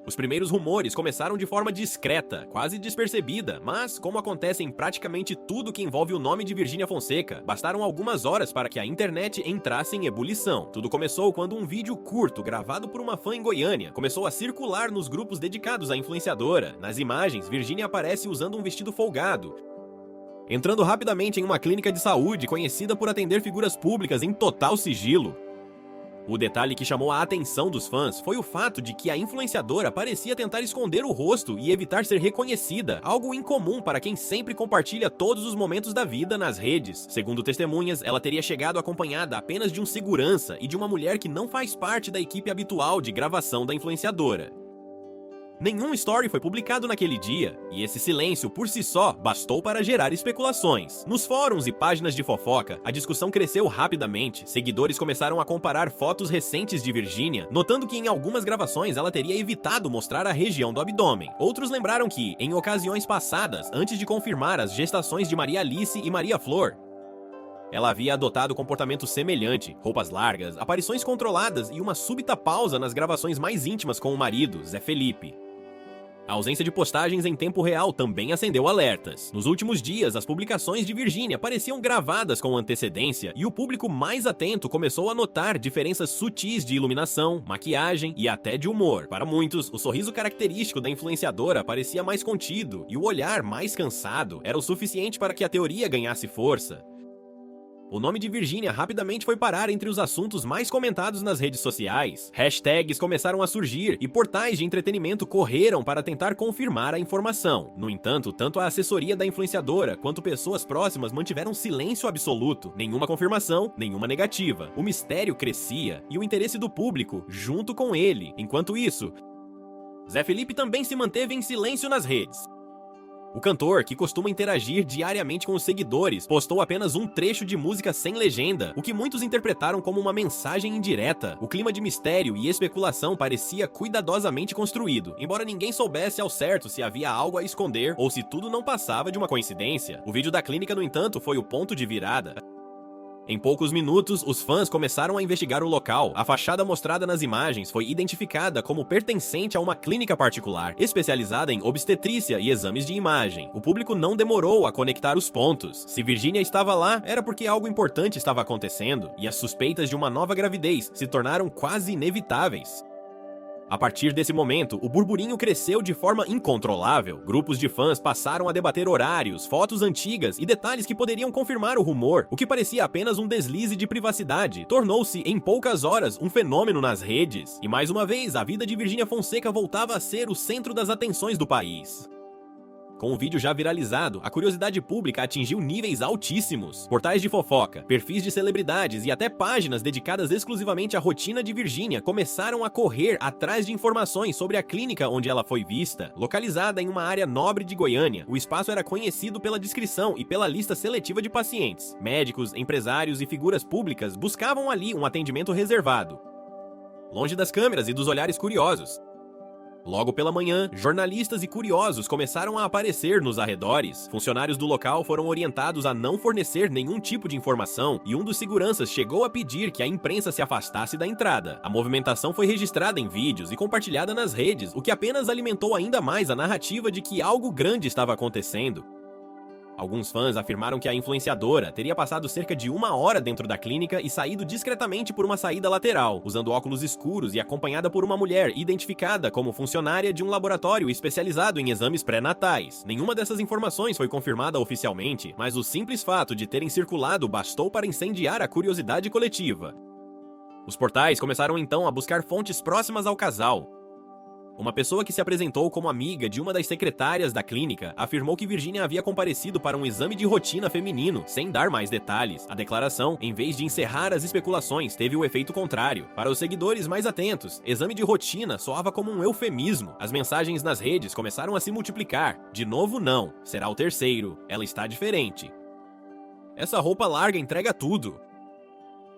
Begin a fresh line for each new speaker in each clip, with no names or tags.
Os primeiros rumores começaram de forma discreta, quase despercebida, mas, como acontece em praticamente tudo que envolve o nome de Virgínia Fonseca, bastaram algumas horas para que a internet entrasse em ebulição. Tudo começou quando um vídeo curto, gravado por uma fã em Goiânia, começou a circular nos grupos dedicados à influenciadora. Nas imagens, Virgínia aparece usando um vestido folgado, entrando rapidamente em uma clínica de saúde conhecida por atender figuras públicas em total sigilo. O detalhe que chamou a atenção dos fãs foi o fato de que a influenciadora parecia tentar esconder o rosto e evitar ser reconhecida, algo incomum para quem sempre compartilha todos os momentos da vida nas redes. Segundo testemunhas, ela teria chegado acompanhada apenas de um segurança e de uma mulher que não faz parte da equipe habitual de gravação da influenciadora. Nenhum story foi publicado naquele dia, e esse silêncio por si só bastou para gerar especulações. Nos fóruns e páginas de fofoca, a discussão cresceu rapidamente. Seguidores começaram a comparar fotos recentes de Virgínia, notando que em algumas gravações ela teria evitado mostrar a região do abdômen. Outros lembraram que, em ocasiões passadas, antes de confirmar as gestações de Maria Alice e Maria Flor, ela havia adotado comportamento semelhante, roupas largas, aparições controladas e uma súbita pausa nas gravações mais íntimas com o marido, Zé Felipe. A ausência de postagens em tempo real também acendeu alertas. Nos últimos dias, as publicações de Virgínia pareciam gravadas com antecedência e o público mais atento começou a notar diferenças sutis de iluminação, maquiagem e até de humor. Para muitos, o sorriso característico da influenciadora parecia mais contido e o olhar mais cansado era o suficiente para que a teoria ganhasse força. O nome de Virgínia rapidamente foi parar entre os assuntos mais comentados nas redes sociais. Hashtags começaram a surgir e portais de entretenimento correram para tentar confirmar a informação. No entanto, tanto a assessoria da influenciadora quanto pessoas próximas mantiveram silêncio absoluto. Nenhuma confirmação, nenhuma negativa. O mistério crescia e o interesse do público junto com ele. Enquanto isso, Zé Felipe também se manteve em silêncio nas redes. O cantor, que costuma interagir diariamente com os seguidores, postou apenas um trecho de música sem legenda, o que muitos interpretaram como uma mensagem indireta. O clima de mistério e especulação parecia cuidadosamente construído, embora ninguém soubesse ao certo se havia algo a esconder ou se tudo não passava de uma coincidência. O vídeo da clínica, no entanto, foi o ponto de virada. Em poucos minutos, os fãs começaram a investigar o local. A fachada mostrada nas imagens foi identificada como pertencente a uma clínica particular, especializada em obstetrícia e exames de imagem. O público não demorou a conectar os pontos. Se Virgínia estava lá, era porque algo importante estava acontecendo, e as suspeitas de uma nova gravidez se tornaram quase inevitáveis. A partir desse momento, o burburinho cresceu de forma incontrolável. Grupos de fãs passaram a debater horários, fotos antigas e detalhes que poderiam confirmar o rumor. O que parecia apenas um deslize de privacidade tornou-se, em poucas horas, um fenômeno nas redes. E mais uma vez, a vida de Virgínia Fonseca voltava a ser o centro das atenções do país. Com o vídeo já viralizado, a curiosidade pública atingiu níveis altíssimos. Portais de fofoca, perfis de celebridades e até páginas dedicadas exclusivamente à rotina de Virgínia começaram a correr atrás de informações sobre a clínica onde ela foi vista. Localizada em uma área nobre de Goiânia, o espaço era conhecido pela discrição e pela lista seletiva de pacientes. Médicos, empresários e figuras públicas buscavam ali um atendimento reservado, longe das câmeras e dos olhares curiosos. Logo pela manhã, jornalistas e curiosos começaram a aparecer nos arredores. Funcionários do local foram orientados a não fornecer nenhum tipo de informação e um dos seguranças chegou a pedir que a imprensa se afastasse da entrada. A movimentação foi registrada em vídeos e compartilhada nas redes, o que apenas alimentou ainda mais a narrativa de que algo grande estava acontecendo. Alguns fãs afirmaram que a influenciadora teria passado cerca de 1 hora dentro da clínica e saído discretamente por uma saída lateral, usando óculos escuros e acompanhada por uma mulher identificada como funcionária de um laboratório especializado em exames pré-natais. Nenhuma dessas informações foi confirmada oficialmente, mas o simples fato de terem circulado bastou para incendiar a curiosidade coletiva. Os portais começaram então a buscar fontes próximas ao casal. Uma pessoa que se apresentou como amiga de uma das secretárias da clínica afirmou que Virgínia havia comparecido para um exame de rotina feminino, sem dar mais detalhes. A declaração, em vez de encerrar as especulações, teve o efeito contrário. Para os seguidores mais atentos, exame de rotina soava como um eufemismo. As mensagens nas redes começaram a se multiplicar. De novo não, será o terceiro, ela está diferente. Essa roupa larga entrega tudo.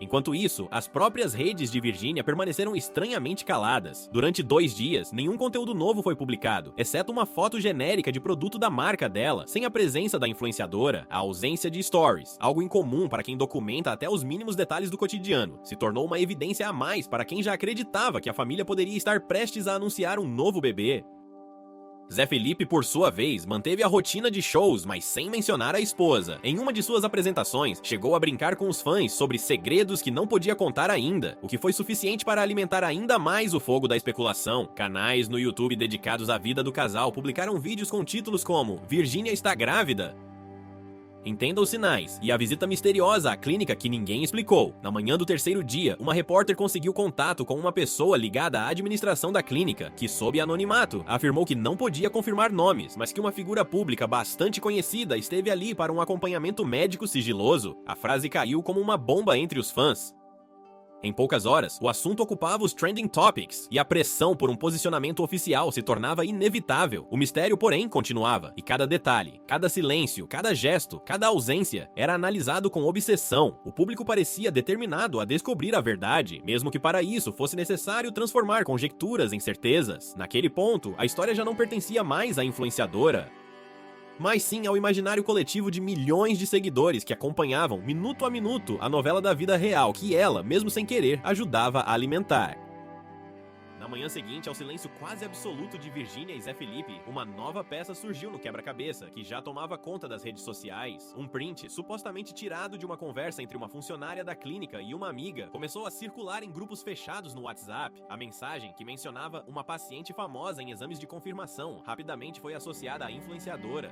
Enquanto isso, as próprias redes de Virgínia permaneceram estranhamente caladas. Durante 2 dias, nenhum conteúdo novo foi publicado, exceto uma foto genérica de produto da marca dela, sem a presença da influenciadora, a ausência de stories, algo incomum para quem documenta até os mínimos detalhes do cotidiano. Se tornou uma evidência a mais para quem já acreditava que a família poderia estar prestes a anunciar um novo bebê. Zé Felipe, por sua vez, manteve a rotina de shows, mas sem mencionar a esposa. Em uma de suas apresentações, chegou a brincar com os fãs sobre segredos que não podia contar ainda, o que foi suficiente para alimentar ainda mais o fogo da especulação. Canais no YouTube dedicados à vida do casal publicaram vídeos com títulos como "Virgínia está grávida?", "Entenda os sinais" e "A visita misteriosa à clínica que ninguém explicou". Na manhã do 3º dia, uma repórter conseguiu contato com uma pessoa ligada à administração da clínica, que, sob anonimato, afirmou que não podia confirmar nomes, mas que uma figura pública bastante conhecida esteve ali para um acompanhamento médico sigiloso. A frase caiu como uma bomba entre os fãs. Em poucas horas, o assunto ocupava os trending topics, e a pressão por um posicionamento oficial se tornava inevitável. O mistério, porém, continuava, e cada detalhe, cada silêncio, cada gesto, cada ausência era analisado com obsessão. O público parecia determinado a descobrir a verdade, mesmo que para isso fosse necessário transformar conjecturas em certezas. Naquele ponto, a história já não pertencia mais à influenciadora, mas sim ao imaginário coletivo de milhões de seguidores que acompanhavam, minuto a minuto, a novela da vida real que ela, mesmo sem querer, ajudava a alimentar. Na manhã seguinte ao silêncio quase absoluto de Virgínia e Zé Felipe, uma nova peça surgiu no quebra-cabeça, que já tomava conta das redes sociais. Um print, supostamente tirado de uma conversa entre uma funcionária da clínica e uma amiga, começou a circular em grupos fechados no WhatsApp. A mensagem, que mencionava uma paciente famosa em exames de confirmação, rapidamente foi associada à influenciadora.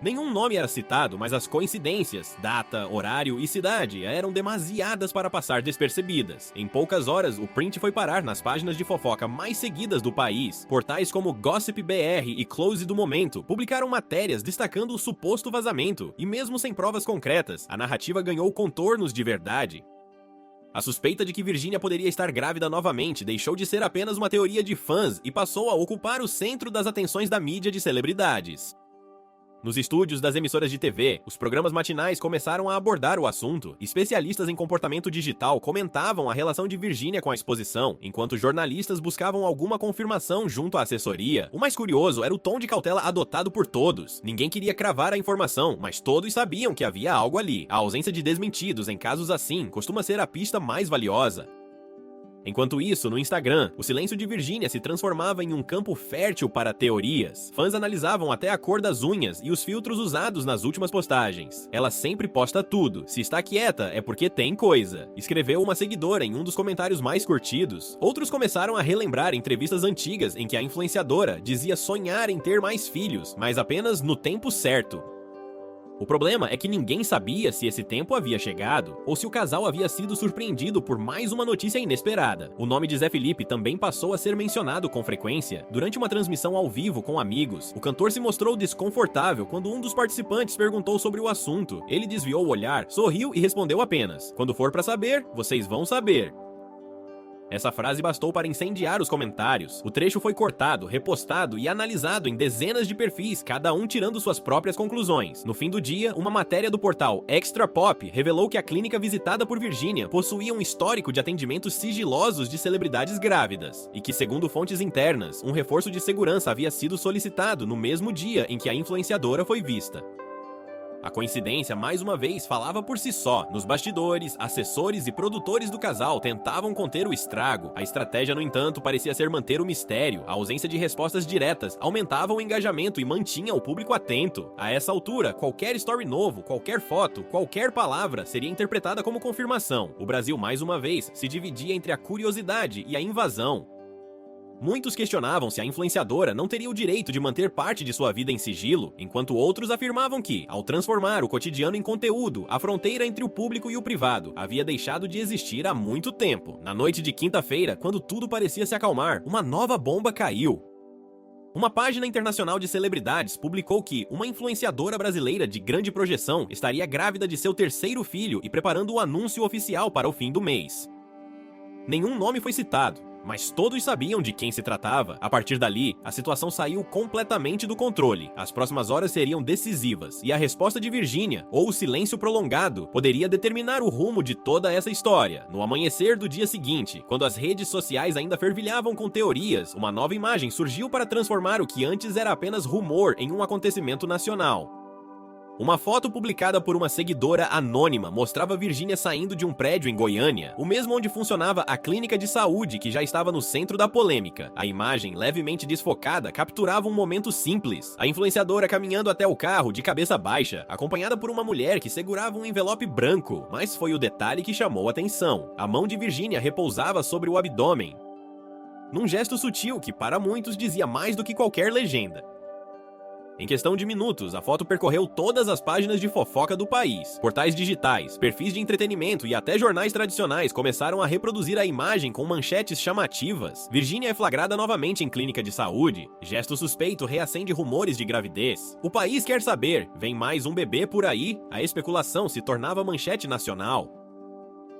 Nenhum nome era citado, mas as coincidências, data, horário e cidade eram demasiadas para passar despercebidas. Em poucas horas, o print foi parar nas páginas de fofoca mais seguidas do país. Portais como Gossip BR e Close do Momento publicaram matérias destacando o suposto vazamento, e mesmo sem provas concretas, a narrativa ganhou contornos de verdade. A suspeita de que Virgínia poderia estar grávida novamente deixou de ser apenas uma teoria de fãs e passou a ocupar o centro das atenções da mídia de celebridades. Nos estúdios das emissoras de TV, os programas matinais começaram a abordar o assunto. Especialistas em comportamento digital comentavam a relação de Virgínia com a exposição, enquanto jornalistas buscavam alguma confirmação junto à assessoria. O mais curioso era o tom de cautela adotado por todos. Ninguém queria cravar a informação, mas todos sabiam que havia algo ali. A ausência de desmentidos em casos assim costuma ser a pista mais valiosa. Enquanto isso, no Instagram, o silêncio de Virgínia se transformava em um campo fértil para teorias. Fãs analisavam até a cor das unhas e os filtros usados nas últimas postagens. "Ela sempre posta tudo. Se está quieta, é porque tem coisa", escreveu uma seguidora em um dos comentários mais curtidos. Outros começaram a relembrar entrevistas antigas em que a influenciadora dizia sonhar em ter mais filhos, mas apenas no tempo certo. O problema é que ninguém sabia se esse tempo havia chegado, ou se o casal havia sido surpreendido por mais uma notícia inesperada. O nome de Zé Felipe também passou a ser mencionado com frequência. Durante uma transmissão ao vivo com amigos, o cantor se mostrou desconfortável quando um dos participantes perguntou sobre o assunto. Ele desviou o olhar, sorriu e respondeu apenas: "Quando for pra saber, vocês vão saber." Essa frase bastou para incendiar os comentários. O trecho foi cortado, repostado e analisado em dezenas de perfis, cada um tirando suas próprias conclusões. No fim do dia, uma matéria do portal Extra Pop revelou que a clínica visitada por Virgínia possuía um histórico de atendimentos sigilosos de celebridades grávidas, e que, segundo fontes internas, um reforço de segurança havia sido solicitado no mesmo dia em que a influenciadora foi vista. A coincidência, mais uma vez, falava por si só. Nos bastidores, assessores e produtores do casal tentavam conter o estrago. A estratégia, no entanto, parecia ser manter o mistério. A ausência de respostas diretas aumentava o engajamento e mantinha o público atento. A essa altura, qualquer story novo, qualquer foto, qualquer palavra seria interpretada como confirmação. O Brasil, mais uma vez, se dividia entre a curiosidade e a invasão. Muitos questionavam se a influenciadora não teria o direito de manter parte de sua vida em sigilo, enquanto outros afirmavam que, ao transformar o cotidiano em conteúdo, a fronteira entre o público e o privado havia deixado de existir há muito tempo. Na noite de quinta-feira, quando tudo parecia se acalmar, uma nova bomba caiu. Uma página internacional de celebridades publicou que uma influenciadora brasileira de grande projeção estaria grávida de seu 3º filho e preparando o anúncio oficial para o fim do mês. Nenhum nome foi citado. Mas todos sabiam de quem se tratava. A partir dali, a situação saiu completamente do controle. As próximas horas seriam decisivas, e a resposta de Virginia, ou o silêncio prolongado, poderia determinar o rumo de toda essa história. No amanhecer do dia seguinte, quando as redes sociais ainda fervilhavam com teorias, uma nova imagem surgiu para transformar o que antes era apenas rumor em um acontecimento nacional. Uma foto publicada por uma seguidora anônima mostrava Virginia saindo de um prédio em Goiânia, o mesmo onde funcionava a clínica de saúde que já estava no centro da polêmica. A imagem, levemente desfocada, capturava um momento simples. A influenciadora caminhando até o carro de cabeça baixa, acompanhada por uma mulher que segurava um envelope branco, mas foi o detalhe que chamou a atenção. A mão de Virginia repousava sobre o abdômen, num gesto sutil que para muitos dizia mais do que qualquer legenda. Em questão de minutos, a foto percorreu todas as páginas de fofoca do país. Portais digitais, perfis de entretenimento e até jornais tradicionais começaram a reproduzir a imagem com manchetes chamativas. Virginia é flagrada novamente em clínica de saúde. Gesto suspeito reacende rumores de gravidez. O país quer saber, vem mais um bebê por aí? A especulação se tornava manchete nacional.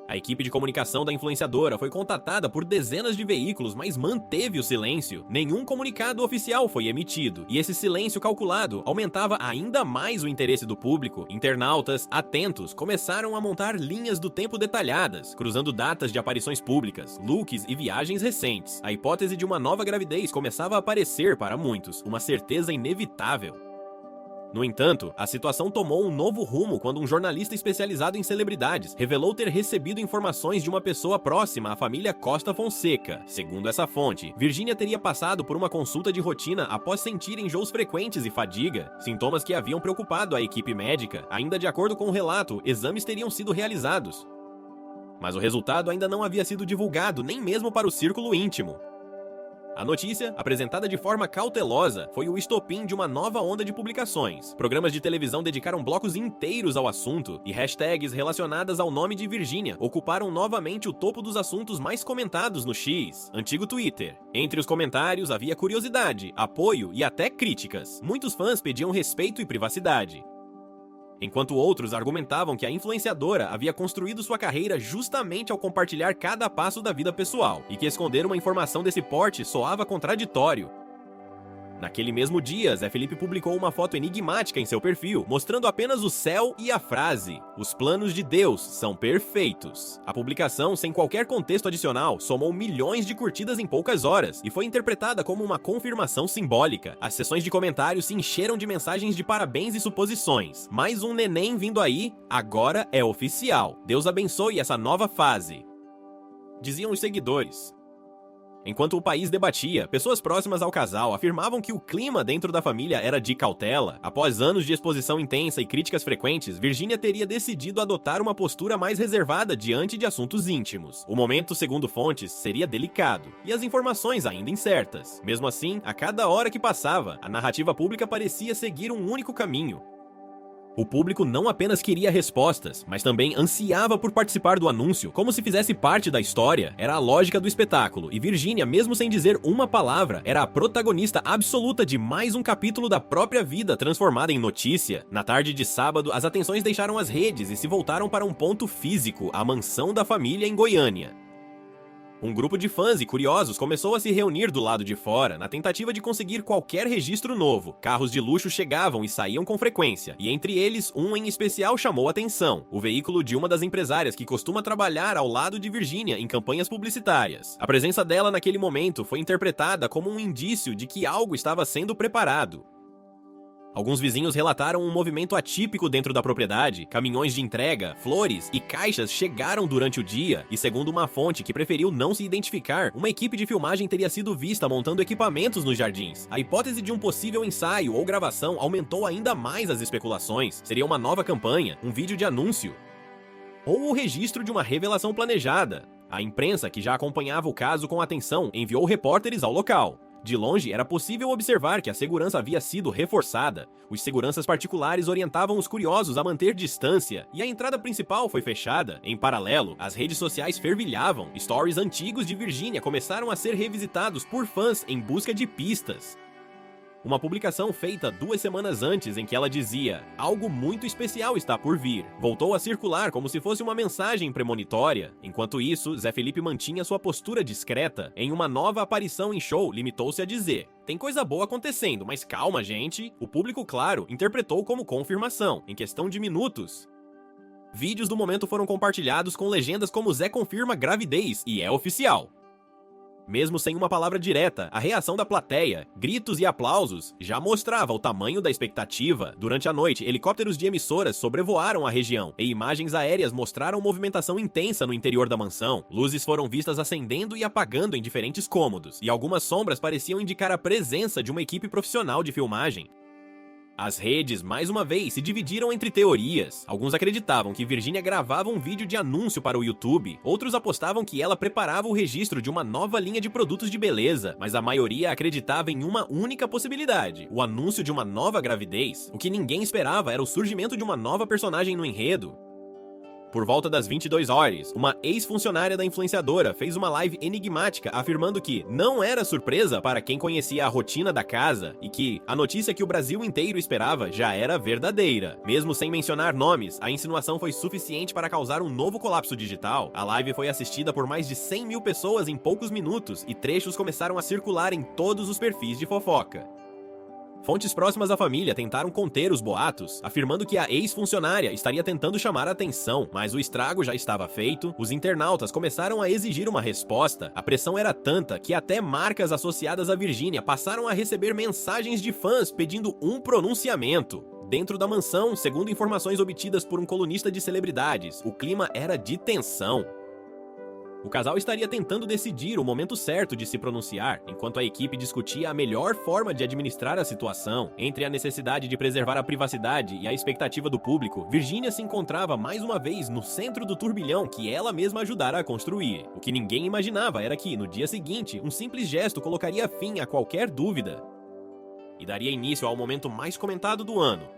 A equipe de comunicação da influenciadora foi contatada por dezenas de veículos, mas manteve o silêncio. Nenhum comunicado oficial foi emitido, e esse silêncio calculado aumentava ainda mais o interesse do público. Internautas, atentos, começaram a montar linhas do tempo detalhadas, cruzando datas de aparições públicas, looks e viagens recentes. A hipótese de uma nova gravidez começava a aparecer para muitos, uma certeza inevitável. No entanto, a situação tomou um novo rumo quando um jornalista especializado em celebridades revelou ter recebido informações de uma pessoa próxima à família Costa Fonseca. Segundo essa fonte, Virginia teria passado por uma consulta de rotina após sentir enjoos frequentes e fadiga, sintomas que haviam preocupado a equipe médica. Ainda de acordo com o relato, exames teriam sido realizados, mas o resultado ainda não havia sido divulgado nem mesmo para o círculo íntimo. A notícia, apresentada de forma cautelosa, foi o estopim de uma nova onda de publicações. Programas de televisão dedicaram blocos inteiros ao assunto, e hashtags relacionadas ao nome de Virginia ocuparam novamente o topo dos assuntos mais comentados no X, antigo Twitter. Entre os comentários havia curiosidade, apoio e até críticas. Muitos fãs pediam respeito e privacidade, enquanto outros argumentavam que a influenciadora havia construído sua carreira justamente ao compartilhar cada passo da vida pessoal, e que esconder uma informação desse porte soava contraditório. Naquele mesmo dia, Zé Felipe publicou uma foto enigmática em seu perfil, mostrando apenas o céu e a frase: "Os planos de Deus são perfeitos". A publicação, sem qualquer contexto adicional, somou milhões de curtidas em poucas horas, e foi interpretada como uma confirmação simbólica. As sessões de comentários se encheram de mensagens de parabéns e suposições. Mais um neném vindo aí, agora é oficial. Deus abençoe essa nova fase, diziam os seguidores. Enquanto o país debatia, pessoas próximas ao casal afirmavam que o clima dentro da família era de cautela. Após anos de exposição intensa e críticas frequentes, Virginia teria decidido adotar uma postura mais reservada diante de assuntos íntimos. O momento, segundo fontes, seria delicado, e as informações ainda incertas. Mesmo assim, a cada hora que passava, a narrativa pública parecia seguir um único caminho. O público não apenas queria respostas, mas também ansiava por participar do anúncio, como se fizesse parte da história. Era a lógica do espetáculo, e Virginia, mesmo sem dizer uma palavra, era a protagonista absoluta de mais um capítulo da própria vida transformada em notícia. Na tarde de sábado, as atenções deixaram as redes e se voltaram para um ponto físico, a mansão da família em Goiânia. Um grupo de fãs e curiosos começou a se reunir do lado de fora, na tentativa de conseguir qualquer registro novo. Carros de luxo chegavam e saíam com frequência, e entre eles, um em especial chamou a atenção: o veículo de uma das empresárias que costuma trabalhar ao lado de Virginia em campanhas publicitárias. A presença dela naquele momento foi interpretada como um indício de que algo estava sendo preparado. Alguns vizinhos relataram um movimento atípico dentro da propriedade. Caminhões de entrega, flores e caixas chegaram durante o dia, e segundo uma fonte que preferiu não se identificar, uma equipe de filmagem teria sido vista montando equipamentos nos jardins. A hipótese de um possível ensaio ou gravação aumentou ainda mais as especulações. Seria uma nova campanha, um vídeo de anúncio, ou o registro de uma revelação planejada. A imprensa, que já acompanhava o caso com atenção, enviou repórteres ao local. De longe, era possível observar que a segurança havia sido reforçada. Os seguranças particulares orientavam os curiosos a manter distância, e a entrada principal foi fechada. Em paralelo, as redes sociais fervilhavam. Stories antigos de Virginia começaram a ser revisitados por fãs em busca de pistas. Uma publicação feita 2 semanas antes em que ela dizia: algo muito especial está por vir. Voltou a circular como se fosse uma mensagem premonitória. Enquanto isso, Zé Felipe mantinha sua postura discreta. Em uma nova aparição em show, limitou-se a dizer: tem coisa boa acontecendo, mas calma, gente. O público, claro, interpretou como confirmação, em questão de minutos. Vídeos do momento foram compartilhados com legendas como Zé confirma gravidez e é oficial. Mesmo sem uma palavra direta, a reação da plateia, gritos e aplausos já mostrava o tamanho da expectativa. Durante a noite, helicópteros de emissoras sobrevoaram a região e imagens aéreas mostraram movimentação intensa no interior da mansão. Luzes foram vistas acendendo e apagando em diferentes cômodos, e algumas sombras pareciam indicar a presença de uma equipe profissional de filmagem. As redes, mais uma vez, se dividiram entre teorias. Alguns acreditavam que Virgínia gravava um vídeo de anúncio para o YouTube, outros apostavam que ela preparava o registro de uma nova linha de produtos de beleza, mas a maioria acreditava em uma única possibilidade: o anúncio de uma nova gravidez. O que ninguém esperava era o surgimento de uma nova personagem no enredo. Por volta das 22 horas, uma ex-funcionária da influenciadora fez uma live enigmática afirmando que não era surpresa para quem conhecia a rotina da casa e que a notícia que o Brasil inteiro esperava já era verdadeira. Mesmo sem mencionar nomes, a insinuação foi suficiente para causar um novo colapso digital. A live foi assistida por mais de 100 mil pessoas em poucos minutos e trechos começaram a circular em todos os perfis de fofoca. Fontes próximas à família tentaram conter os boatos, afirmando que a ex-funcionária estaria tentando chamar a atenção, mas o estrago já estava feito. Os internautas começaram a exigir uma resposta. A pressão era tanta que até marcas associadas a Virgínia passaram a receber mensagens de fãs pedindo um pronunciamento. Dentro da mansão, segundo informações obtidas por um colunista de celebridades, o clima era de tensão. O casal estaria tentando decidir o momento certo de se pronunciar, enquanto a equipe discutia a melhor forma de administrar a situação. Entre a necessidade de preservar a privacidade e a expectativa do público, Virgínia se encontrava mais uma vez no centro do turbilhão que ela mesma ajudara a construir. O que ninguém imaginava era que, no dia seguinte, um simples gesto colocaria fim a qualquer dúvida e daria início ao momento mais comentado do ano.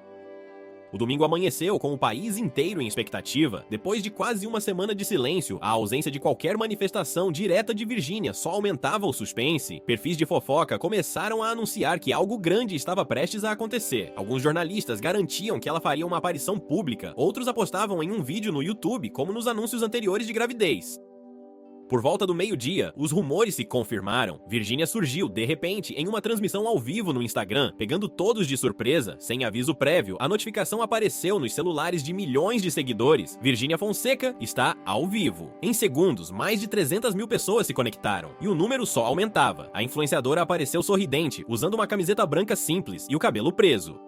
O domingo amanheceu com o país inteiro em expectativa. Depois de quase uma semana de silêncio, a ausência de qualquer manifestação direta de Virgínia só aumentava o suspense. Perfis de fofoca começaram a anunciar que algo grande estava prestes a acontecer. Alguns jornalistas garantiam que ela faria uma aparição pública, outros apostavam em um vídeo no YouTube, como nos anúncios anteriores de gravidez. Por volta do meio-dia, os rumores se confirmaram. Virgínia surgiu, de repente, em uma transmissão ao vivo no Instagram, pegando todos de surpresa. Sem aviso prévio, a notificação apareceu nos celulares de milhões de seguidores. Virgínia Fonseca está ao vivo. Em segundos, mais de 300 mil pessoas se conectaram, e o número só aumentava. A influenciadora apareceu sorridente, usando uma camiseta branca simples e o cabelo preso.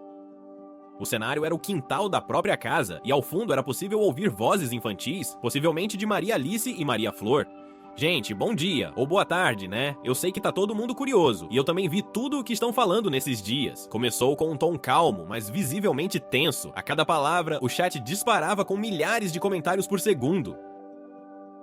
O cenário era o quintal da própria casa, e ao fundo era possível ouvir vozes infantis, possivelmente de Maria Alice e Maria Flor. Gente, bom dia, ou boa tarde, né? Eu sei que tá todo mundo curioso, e eu também vi tudo o que estão falando nesses dias. Começou com um tom calmo, mas visivelmente tenso. A cada palavra, o chat disparava com milhares de comentários por segundo.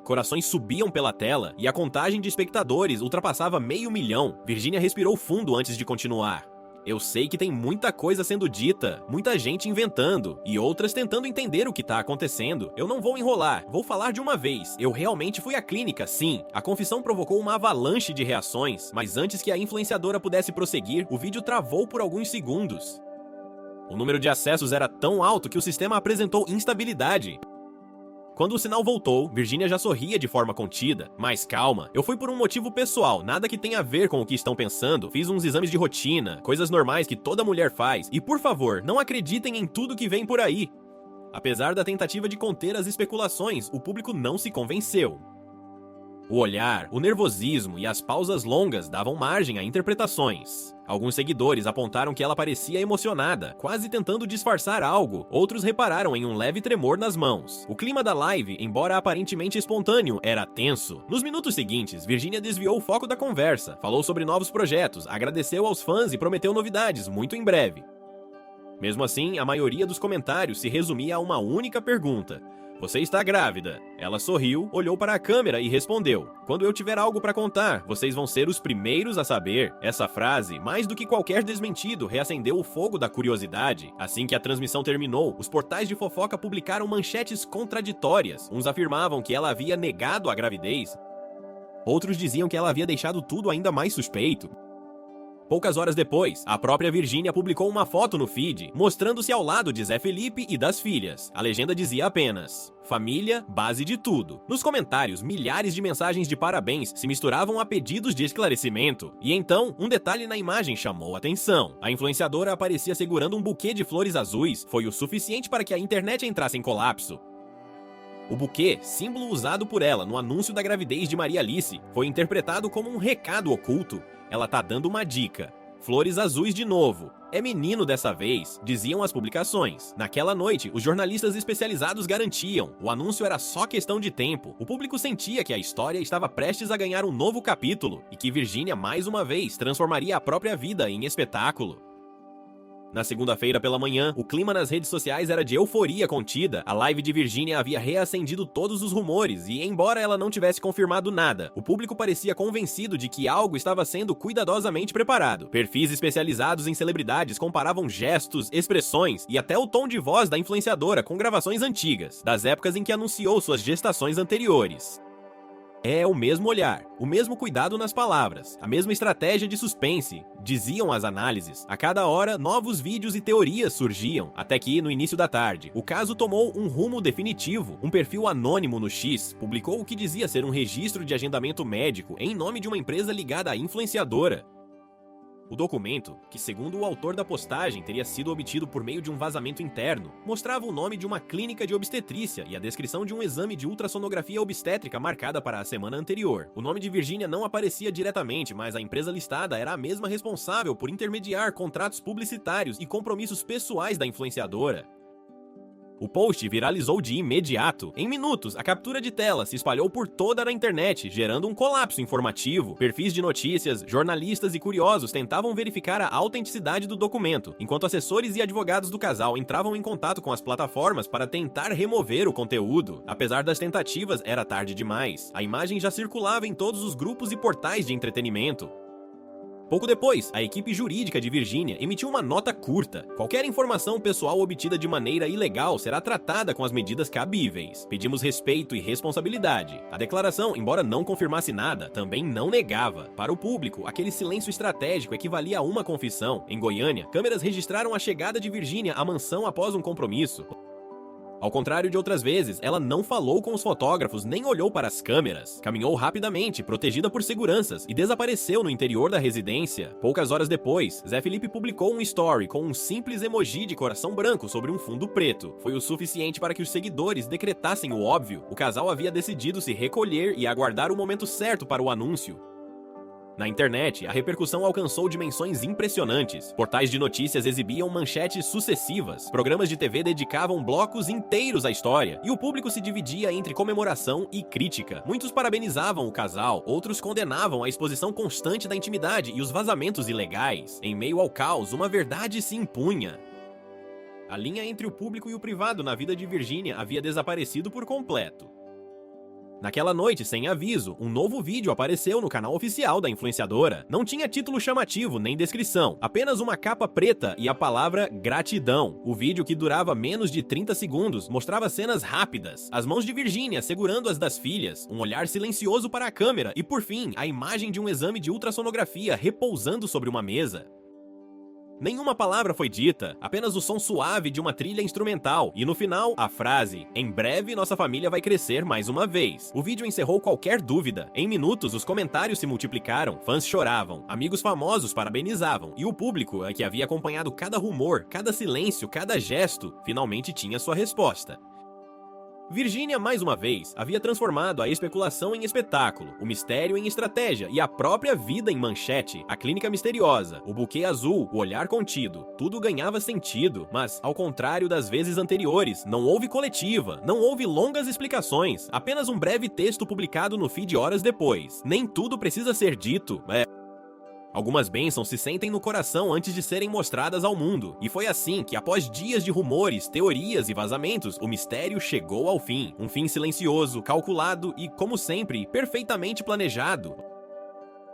Corações subiam pela tela, e a contagem de espectadores ultrapassava 500 mil. Virgínia respirou fundo antes de continuar. Eu sei que tem muita coisa sendo dita, muita gente inventando, e outras tentando entender o que tá acontecendo. Eu não vou enrolar, vou falar de uma vez. Eu realmente fui à clínica, sim. A confissão provocou uma avalanche de reações, mas antes que a influenciadora pudesse prosseguir, o vídeo travou por alguns segundos. O número de acessos era tão alto que o sistema apresentou instabilidade. Quando o sinal voltou, Virgínia já sorria de forma contida. Mas calma, eu fui por um motivo pessoal, nada que tenha a ver com o que estão pensando. Fiz uns exames de rotina, coisas normais que toda mulher faz. E por favor, não acreditem em tudo que vem por aí. Apesar da tentativa de conter as especulações, o público não se convenceu. O olhar, o nervosismo e as pausas longas davam margem a interpretações. Alguns seguidores apontaram que ela parecia emocionada, quase tentando disfarçar algo. Outros repararam em um leve tremor nas mãos. O clima da live, embora aparentemente espontâneo, era tenso. Nos minutos seguintes, Virgínia desviou o foco da conversa, falou sobre novos projetos, agradeceu aos fãs e prometeu novidades muito em breve. Mesmo assim, a maioria dos comentários se resumia a uma única pergunta: você está grávida? Ela sorriu, olhou para a câmera e respondeu: quando eu tiver algo para contar, vocês vão ser os primeiros a saber. Essa frase, mais do que qualquer desmentido, reacendeu o fogo da curiosidade. Assim que a transmissão terminou, os portais de fofoca publicaram manchetes contraditórias. Uns afirmavam que ela havia negado a gravidez, outros diziam que ela havia deixado tudo ainda mais suspeito. Poucas horas depois, a própria Virgínia publicou uma foto no feed, mostrando-se ao lado de Zé Felipe e das filhas. A legenda dizia apenas: família, base de tudo. Nos comentários, milhares de mensagens de parabéns se misturavam a pedidos de esclarecimento. E então, um detalhe na imagem chamou a atenção. A influenciadora aparecia segurando um buquê de flores azuis. Foi o suficiente para que a internet entrasse em colapso. O buquê, símbolo usado por ela no anúncio da gravidez de Maria Alice, foi interpretado como um recado oculto. Ela tá dando uma dica. Flores azuis de novo. É menino dessa vez, diziam as publicações. Naquela noite, os jornalistas especializados garantiam: o anúncio era só questão de tempo. O público sentia que a história estava prestes a ganhar um novo capítulo e que Virgínia, mais uma vez, transformaria a própria vida em espetáculo. Na segunda-feira pela manhã, o clima nas redes sociais era de euforia contida. A live de Virgínia havia reacendido todos os rumores e, embora ela não tivesse confirmado nada, o público parecia convencido de que algo estava sendo cuidadosamente preparado. Perfis especializados em celebridades comparavam gestos, expressões e até o tom de voz da influenciadora com gravações antigas, das épocas em que anunciou suas gestações anteriores. É o mesmo olhar, o mesmo cuidado nas palavras, a mesma estratégia de suspense, diziam as análises. A cada hora, novos vídeos e teorias surgiam, até que, no início da tarde, o caso tomou um rumo definitivo. Um perfil anônimo no X publicou o que dizia ser um registro de agendamento médico em nome de uma empresa ligada à influenciadora. O documento, que segundo o autor da postagem teria sido obtido por meio de um vazamento interno, mostrava o nome de uma clínica de obstetrícia e a descrição de um exame de ultrassonografia obstétrica marcada para a semana anterior. O nome de Virgínia não aparecia diretamente, mas a empresa listada era a mesma responsável por intermediar contratos publicitários e compromissos pessoais da influenciadora. O post viralizou de imediato. Em minutos, a captura de tela se espalhou por toda a internet, gerando um colapso informativo. Perfis de notícias, jornalistas e curiosos tentavam verificar a autenticidade do documento, enquanto assessores e advogados do casal entravam em contato com as plataformas para tentar remover o conteúdo. Apesar das tentativas, era tarde demais. A imagem já circulava em todos os grupos e portais de entretenimento. Pouco depois, a equipe jurídica de Virgínia emitiu uma nota curta. Qualquer informação pessoal obtida de maneira ilegal será tratada com as medidas cabíveis. Pedimos respeito e responsabilidade. A declaração, embora não confirmasse nada, também não negava. Para o público, aquele silêncio estratégico equivalia a uma confissão. Em Goiânia, câmeras registraram a chegada de Virgínia à mansão após um compromisso. Ao contrário de outras vezes, ela não falou com os fotógrafos nem olhou para as câmeras. Caminhou rapidamente, protegida por seguranças, e desapareceu no interior da residência. Poucas horas depois, Zé Felipe publicou um story com um simples emoji de coração branco sobre um fundo preto. Foi o suficiente para que os seguidores decretassem o óbvio. O casal havia decidido se recolher e aguardar o momento certo para o anúncio. Na internet, a repercussão alcançou dimensões impressionantes. Portais de notícias exibiam manchetes sucessivas, programas de TV dedicavam blocos inteiros à história, e o público se dividia entre comemoração e crítica. Muitos parabenizavam o casal, outros condenavam a exposição constante da intimidade e os vazamentos ilegais. Em meio ao caos, uma verdade se impunha. A linha entre o público e o privado na vida de Virgínia havia desaparecido por completo. Naquela noite, sem aviso, um novo vídeo apareceu no canal oficial da influenciadora. Não tinha título chamativo nem descrição, apenas uma capa preta e a palavra gratidão. O vídeo, que durava menos de 30 segundos, mostrava cenas rápidas, as mãos de Virgínia segurando as das filhas, um olhar silencioso para a câmera e, por fim, a imagem de um exame de ultrassonografia repousando sobre uma mesa. Nenhuma palavra foi dita, apenas o som suave de uma trilha instrumental, e no final, a frase: "Em breve nossa família vai crescer mais uma vez". O vídeo encerrou qualquer dúvida. Em minutos, os comentários se multiplicaram, fãs choravam, amigos famosos parabenizavam, e o público, que havia acompanhado cada rumor, cada silêncio, cada gesto, finalmente tinha sua resposta. Virgínia, mais uma vez, havia transformado a especulação em espetáculo, o mistério em estratégia e a própria vida em manchete. A clínica misteriosa, o buquê azul, o olhar contido, tudo ganhava sentido, mas, ao contrário das vezes anteriores, não houve coletiva, não houve longas explicações, apenas um breve texto publicado no feed horas depois. Nem tudo precisa ser dito, Algumas bênçãos se sentem no coração antes de serem mostradas ao mundo, e foi assim que, após dias de rumores, teorias e vazamentos, o mistério chegou ao fim. Um fim silencioso, calculado e, como sempre, perfeitamente planejado.